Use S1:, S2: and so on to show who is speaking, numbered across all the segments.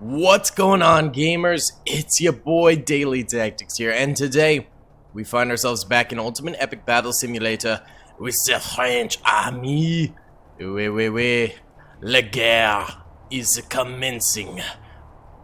S1: What's going on, gamers? It's your boy Daily Tactics here, and today we find ourselves back in Ultimate Epic Battle Simulator with the French army. Oui. La guerre is commencing.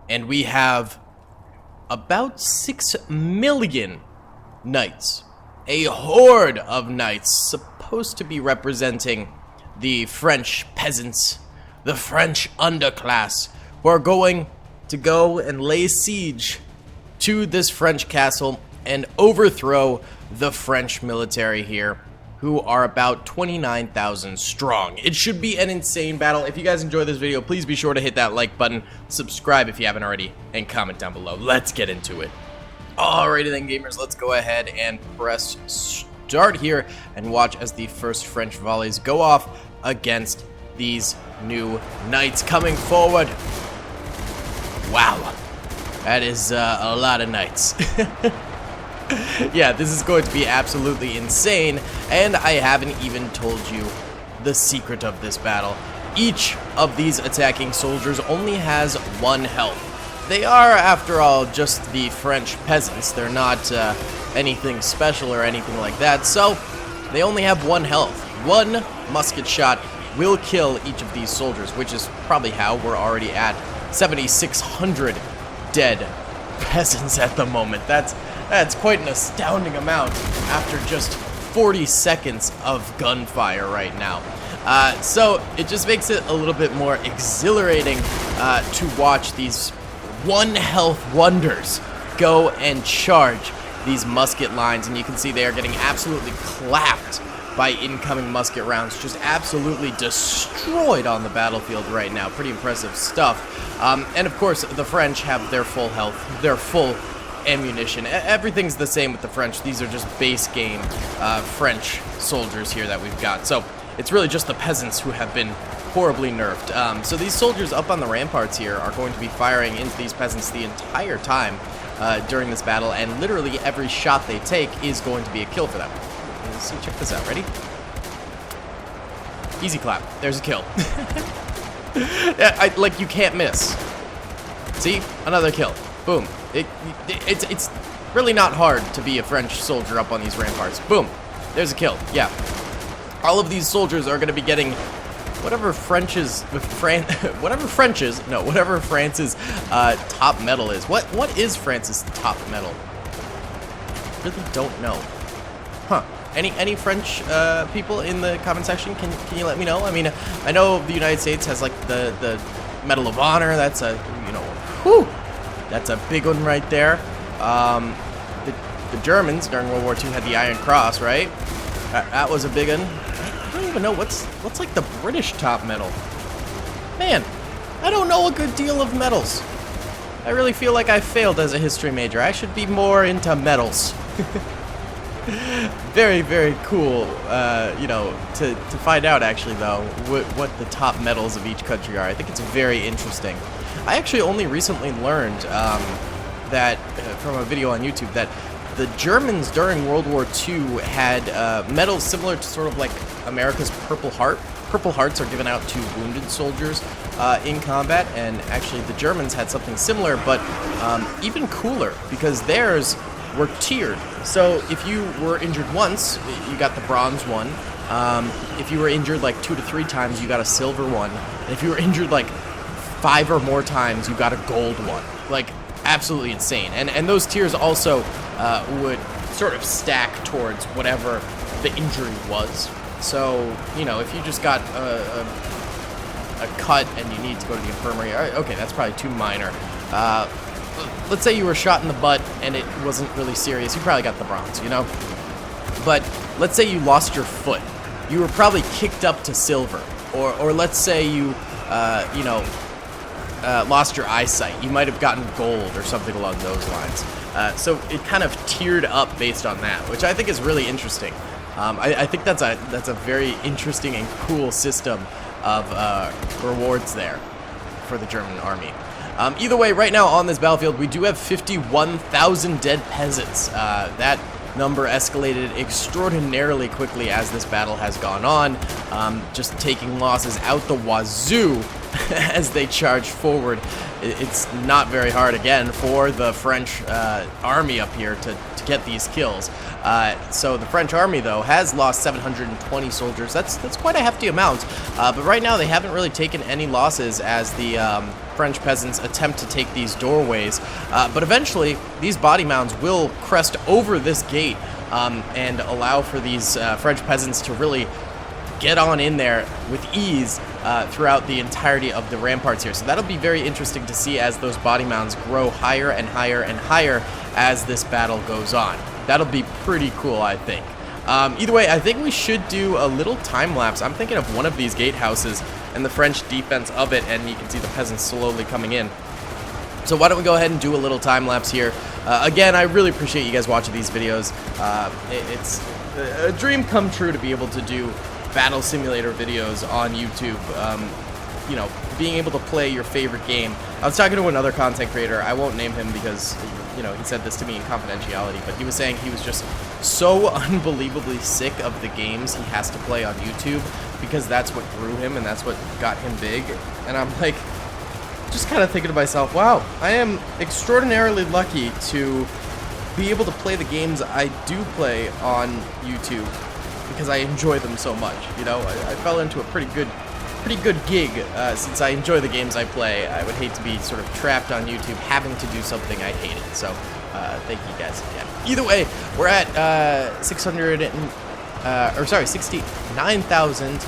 S1: And we have about 6 million knights. A horde of knights supposed to be representing the French peasants, the French underclass, who are going to go and lay siege to this French castle and overthrow the French military here, who are about 29,000 strong. It should be an insane battle. If you guys enjoy this video, please be sure to hit that like button, subscribe if you haven't already, and comment down below. Let's get into it. Alrighty then, gamers, let's go ahead and press start here and watch as the first French volleys go off against these new knights coming forward. Wow, that is a lot of knights. Yeah, this is going to be absolutely insane, and I haven't even told you the secret of this battle. Each of these attacking soldiers only has 1 health. They are, after all, just the French peasants. They're not anything special or anything like that, so they only have 1 health. 1 musket shot will kill each of these soldiers, which is probably how we're already at 7,600 dead peasants at the moment. That's quite an astounding amount after just 40 seconds of gunfire right now. So it just makes it a little bit more exhilarating to watch these 1 health wonders go and charge these musket lines, and you can see they are getting absolutely clapped by incoming musket rounds, just absolutely destroyed on the battlefield right now. Pretty impressive stuff. And of course, the French have their full health, their full ammunition. Everything's the same with the French. These are just base game French soldiers here that we've got. So it's really just the peasants who have been horribly nerfed. So these soldiers up on the ramparts here are going to be firing into these peasants the entire time during this battle, and literally every shot they take is going to be a kill for them. Let's see, check this out. Ready? Easy clap. There's a kill. Like, you can't miss. See? Another kill. Boom. It's really not hard to be a French soldier up on these ramparts. Boom. There's a kill. Yeah. All of these soldiers are going to be getting whatever France's top medal is. What is France's top medal? Really don't know. Huh. Any French people in the comment section? Can you let me know? I mean, I know the United States has like the Medal of Honor. That's a, whew, that's a big one right there. The Germans during World War II had the Iron Cross, right? That was a big one. I don't even know what's like the British top medal. Man, I don't know a good deal of medals. I really feel like I failed as a history major. I should be more into medals. Very, very cool, to find out, actually, though, what the top medals of each country are. I think it's very interesting. I actually only recently learned that, from a video on YouTube, that the Germans during World War II had medals similar to sort of like America's Purple Heart. Purple Hearts are given out to wounded soldiers in combat, and actually the Germans had something similar, but even cooler, because theirs were tiered. So if you were injured once, you got the bronze one. If you were injured like 2 to 3 times, you got a silver one. And if you were injured like 5 or more times, you got a gold one. Like, absolutely insane. And those tiers also would sort of stack towards whatever the injury was. So, if you just got a cut and you need to go to the infirmary, okay, that's probably too minor. Let's say you were shot in the butt and it wasn't really serious. You probably got the bronze, But let's say you lost your foot. You were probably kicked up to silver. Or let's say you, lost your eyesight. You might have gotten gold or something along those lines. So it kind of tiered up based on that, which I think is really interesting. I think that's a very interesting and cool system of rewards there for the German army. Either way, right now on this battlefield, we do have 51,000 dead peasants. That number escalated extraordinarily quickly as this battle has gone on, just taking losses out the wazoo. as they charge forward. It's not very hard, again, for the French army up here to get these kills. So the French army, though, has lost 720 soldiers. That's quite a hefty amount. But right now, they haven't really taken any losses as the French peasants attempt to take these doorways. But eventually, these body mounds will crest over this gate and allow for these French peasants to really get on in there with ease throughout the entirety of the ramparts here. So that'll be very interesting to see as those body mounds grow higher and higher and higher as this battle goes on. That'll be pretty cool, I think. Either way, I think we should do a little time lapse. I'm thinking of one of these gatehouses and the French defense of it, and you can see the peasants slowly coming in. So why don't we go ahead and do a little time lapse here. Again, I really appreciate you guys watching these videos. It's a dream come true to be able to do battle simulator videos on YouTube. You know, being able to play your favorite game. I was talking to another content creator. I won't name him because, you know, he said this to me in confidentiality, but he was saying he was just so unbelievably sick of the games he has to play on YouTube because that's what grew him and that's what got him big. And I'm like, just kind of thinking to myself, wow, I am extraordinarily lucky to be able to play the games I do play on YouTube because I enjoy them so much. You know, I fell into a pretty good gig since I enjoy the games I play. I would hate to be sort of trapped on YouTube having to do something I hated. So thank you guys again. Either way, we're at 69,000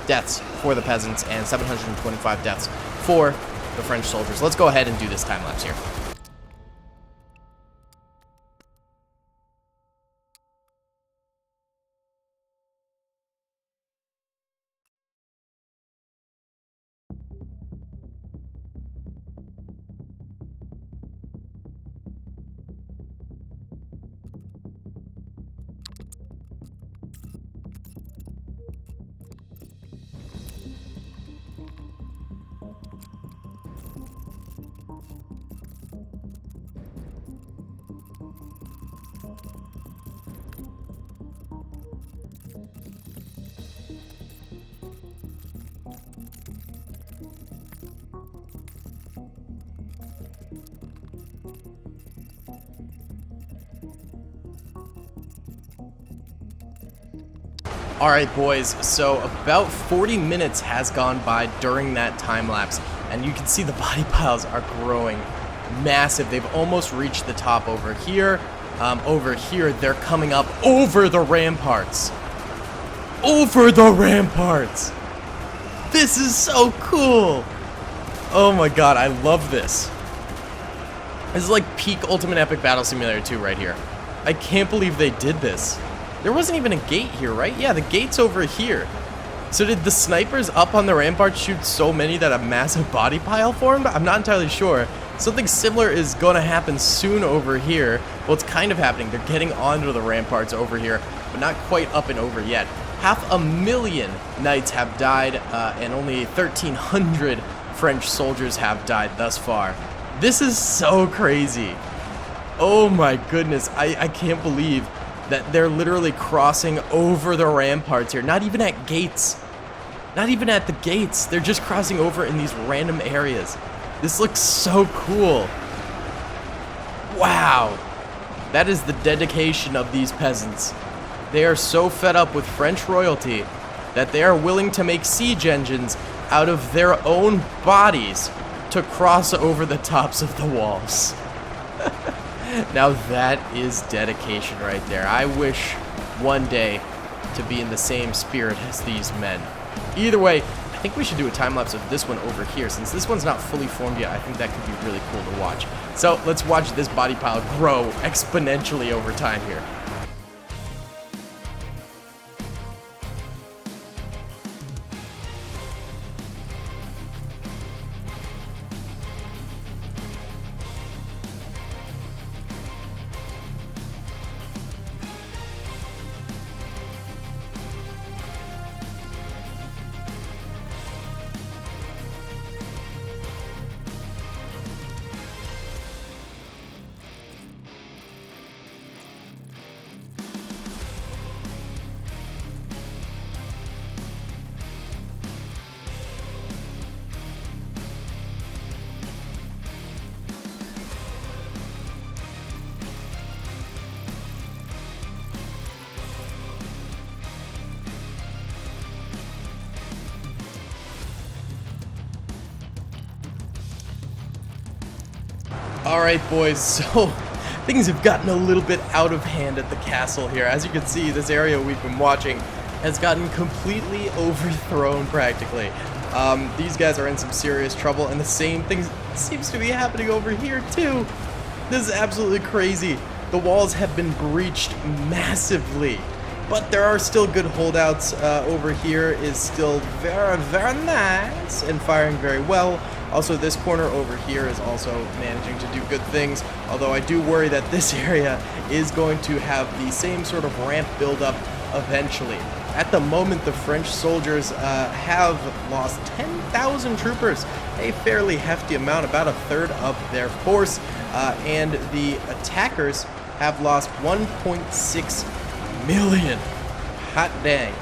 S1: deaths for the peasants and 725 deaths for the French soldiers. Let's go ahead and do this time lapse here. Alright boys, so about 40 minutes has gone by during that time lapse, and you can see the body piles are growing massive. They've almost reached the top over here. Over here, they're coming up over the ramparts. Over the ramparts! This is so cool! Oh my god, I love this. This is like peak Ultimate Epic Battle Simulator 2 right here. I can't believe they did this. There wasn't even a gate here, right? Yeah, the gate's over here. So did the snipers up on the rampart shoot so many that a massive body pile formed? I'm not entirely sure. Something similar is going to happen soon over here. Well, it's kind of happening. They're getting onto the ramparts over here, but not quite up and over yet. 500,000 knights have died, and only 1,300 French soldiers have died thus far. This is so crazy. Oh my goodness, I can't believe that they're literally crossing over the ramparts here. Not even at gates. Not even at the gates. They're just crossing over in these random areas. This looks so cool. Wow. That is the dedication of these peasants. They are so fed up with French royalty that they are willing to make siege engines out of their own bodies to cross over the tops of the walls. Now that is dedication right there. I wish one day to be in the same spirit as these men. Either way, I think we should do a time-lapse of this one over here. Since this one's not fully formed yet, I think that could be really cool to watch. So let's watch this body pile grow exponentially over time here. Alright boys, so things have gotten a little bit out of hand at the castle here. As you can see, this area we've been watching has gotten completely overthrown practically. These guys are in some serious trouble, and the same thing seems to be happening over here too. This is absolutely crazy. The walls have been breached massively, but there are still good holdouts. Over here is still very, very nice and firing very well. Also, this corner over here is also managing to do good things, although I do worry that this area is going to have the same sort of ramp buildup eventually. At the moment, the French soldiers have lost 10,000 troopers, a fairly hefty amount, about a third of their force, and the attackers have lost 1.6 million. Hot dang.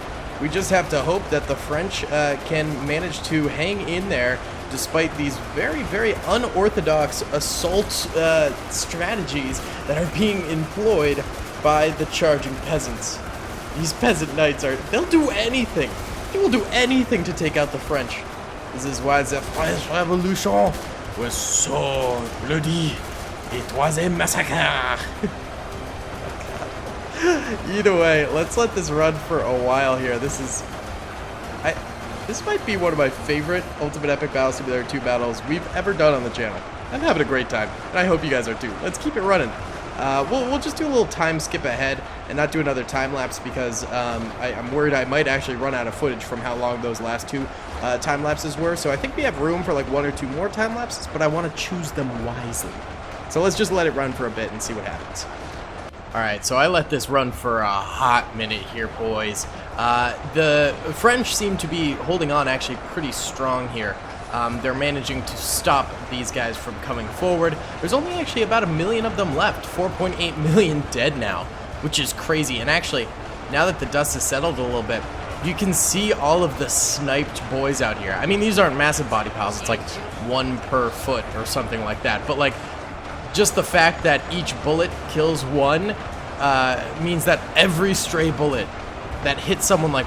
S1: We just have to hope that the French can manage to hang in there despite these very, very unorthodox assault strategies that are being employed by the charging peasants. These peasant knights they'll do anything. They will do anything to take out the French. This is why the French Revolution was so bloody. It was a massacre. Either way, let's let this run for a while here. This might be one of my favorite Ultimate Epic Battle Simulator 2 battles we've ever done on the channel. I'm having a great time, and I hope you guys are too. Let's keep it running. We'll just do a little time skip ahead and not do another time lapse because I'm worried I might actually run out of footage from how long those last two time lapses were. So I think we have room for like 1 or 2 more time lapses, but I want to choose them wisely. So let's just let it run for a bit and see what happens. Alright, so I let this run for a hot minute here, boys. The French seem to be holding on actually pretty strong here. They're managing to stop these guys from coming forward. There's only actually about 1 million of them left. 4.8 million dead now, which is crazy. And actually, now that the dust has settled a little bit, you can see all of the sniped boys out here. I mean, these aren't massive body piles. It's like 1 per foot or something like that. But like, just the fact that each bullet kills 1 means that every stray bullet that hits someone like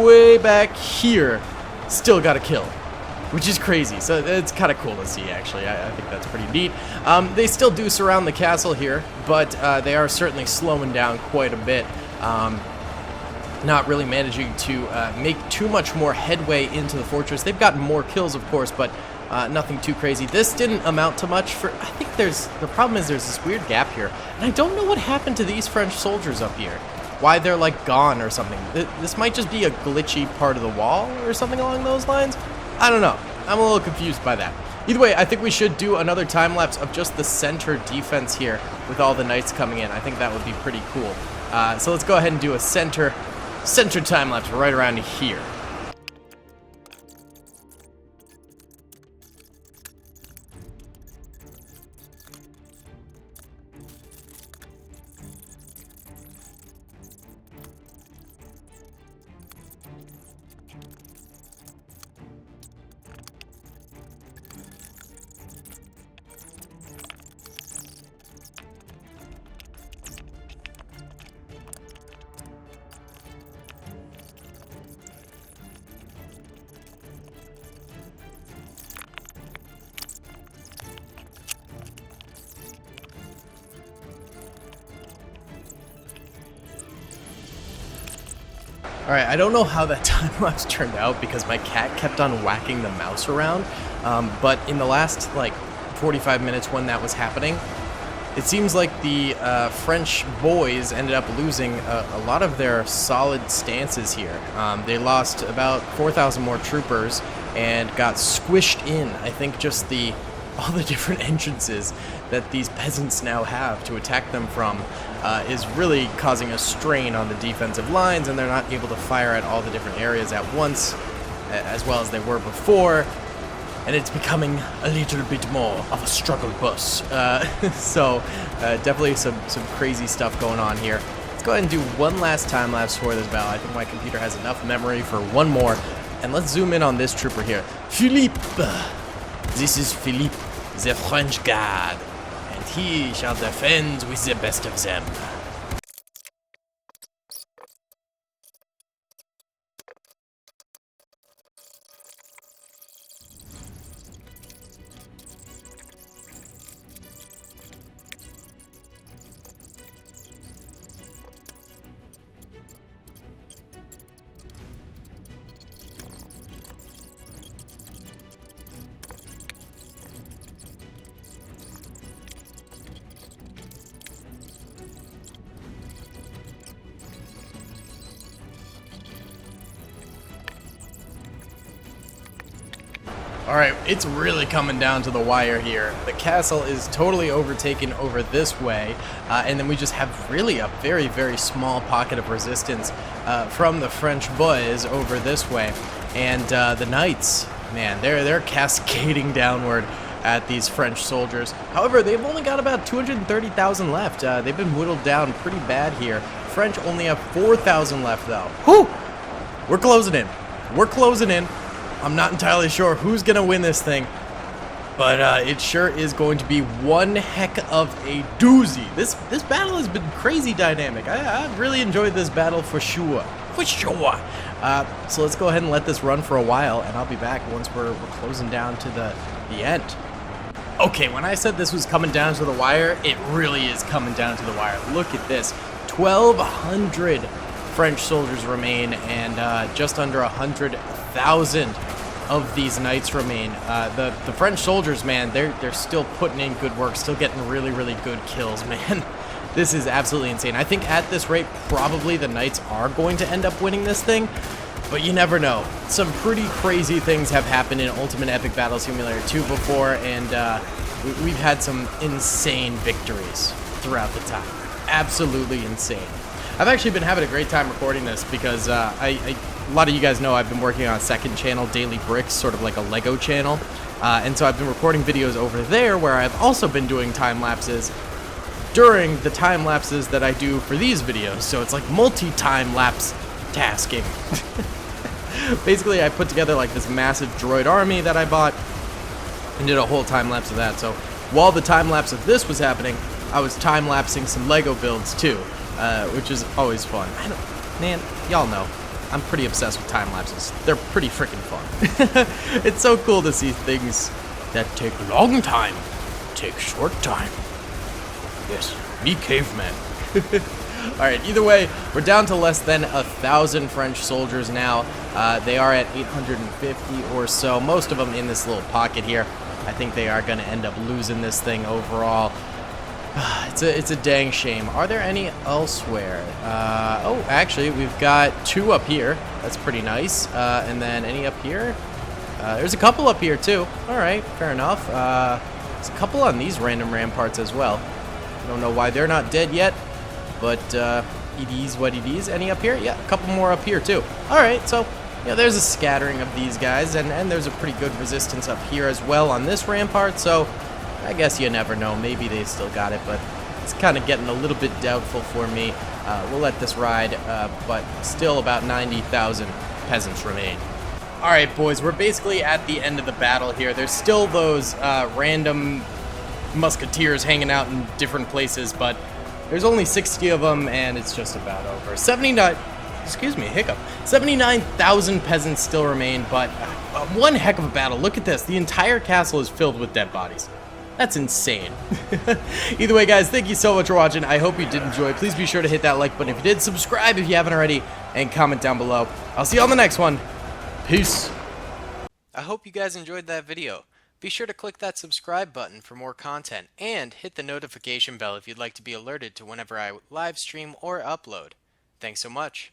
S1: way back here still got a kill, which is crazy. So it's kind of cool to see, actually. I think that's pretty neat. They still do surround the castle here, but they are certainly slowing down quite a bit. Not really managing to make too much more headway into the fortress. They've gotten more kills, of course, but nothing too crazy. This didn't amount to much for... I think the problem is there's this weird gap here, and I don't know what happened to these French soldiers up here. Why they're like gone or something. This might just be a glitchy part of the wall or something along those lines. I don't know. I'm a little confused by that. Either way, I think we should do another time lapse of just the center defense here with all the knights coming in. I think that would be pretty cool. So let's go ahead and do a center time lapse right around here. Alright, I don't know how that time-lapse turned out because my cat kept on whacking the mouse around, but in the last, like, 45 minutes when that was happening, it seems like the French boys ended up losing a lot of their solid stances here. They lost about 4,000 more troopers and got squished in. I think just all the different entrances that these peasants now have to attack them from is really causing a strain on the defensive lines, and they're not able to fire at all the different areas at once as well as they were before, and it's becoming a little bit more of a struggle bus. So definitely some crazy stuff going on here. Let's go ahead and do one last time lapse for this battle. I think my computer has enough memory for one more, and let's zoom in on this trooper here. Philippe! This is Philippe, the French guard, and he shall defend with the best of them. Alright, it's really coming down to the wire here. The castle is totally overtaken over this way, and then we just have really a very, very small pocket of resistance from the French boys over this way. And the knights, man, they're cascading downward at these French soldiers. However, they've only got about 230,000 left. They've been whittled down pretty bad here. French only have 4,000 left, though. Whew! We're closing in. We're closing in. I'm not entirely sure who's going to win this thing, but it sure is going to be one heck of a doozy. This battle has been crazy dynamic. I've really enjoyed this battle for sure. For sure. So let's go ahead and let this run for a while, and I'll be back once we're closing down to the end. Okay, when I said this was coming down to the wire, it really is coming down to the wire. Look at this. 1,200 French soldiers remain, and just under 100,000 of these knights remain. The French soldiers, man, they're still putting in good work, still getting really, really good kills, man. This is absolutely insane. I think at this rate, probably the knights are going to end up winning this thing, but you never know. Some pretty crazy things have happened in Ultimate Epic Battle Simulator 2 before, and we've had some insane victories throughout the time. Absolutely insane. I've actually been having a great time recording this because a lot of you guys know I've been working on a second channel, Daily Bricks, sort of like a Lego channel. And so I've been recording videos over there where I've also been doing time lapses during the time lapses that I do for these videos. So it's like multi-time lapse tasking. Basically, I put together like this massive droid army that I bought and did a whole time lapse of that. So while the time lapse of this was happening, I was time lapsing some Lego builds too. Which is always fun. Man, y'all know, I'm pretty obsessed with time lapses. They're pretty freaking fun. It's so cool to see things that take a long time, take short time. Yes, me caveman. Alright, either way, we're down to less than 1,000 French soldiers now. They are at 850 or so, most of them in this little pocket here. I think they are going to end up losing this thing overall. It's a dang shame. Are there any elsewhere? Oh, actually, we've got 2 up here. That's pretty nice. And then any up here? There's a couple up here, too. All right, fair enough. There's a couple on these random ramparts as well. I don't know why they're not dead yet, but it is what it is. Any up here? Yeah, a couple more up here, too. All right, so yeah, there's a scattering of these guys, and there's a pretty good resistance up here as well on this rampart, so I guess you never know. Maybe they still got it, but it's kind of getting a little bit doubtful for me. We'll let this ride, but still about 90,000 peasants remain. Alright, boys, we're basically at the end of the battle here. There's still those random musketeers hanging out in different places, but there's only 60 of them, and it's just about over. 79,000 peasants still remain, but one heck of a battle. Look at this. The entire castle is filled with dead bodies. That's insane. Either way, guys, thank you so much for watching. I hope you did enjoy. Please be sure to hit that like button if you did, subscribe if you haven't already, and comment down below. I'll see you on the next one. Peace. I hope you guys enjoyed that video. Be sure to click that subscribe button for more content, and hit the notification bell if you'd like to be alerted to whenever I live stream or upload. Thanks so much.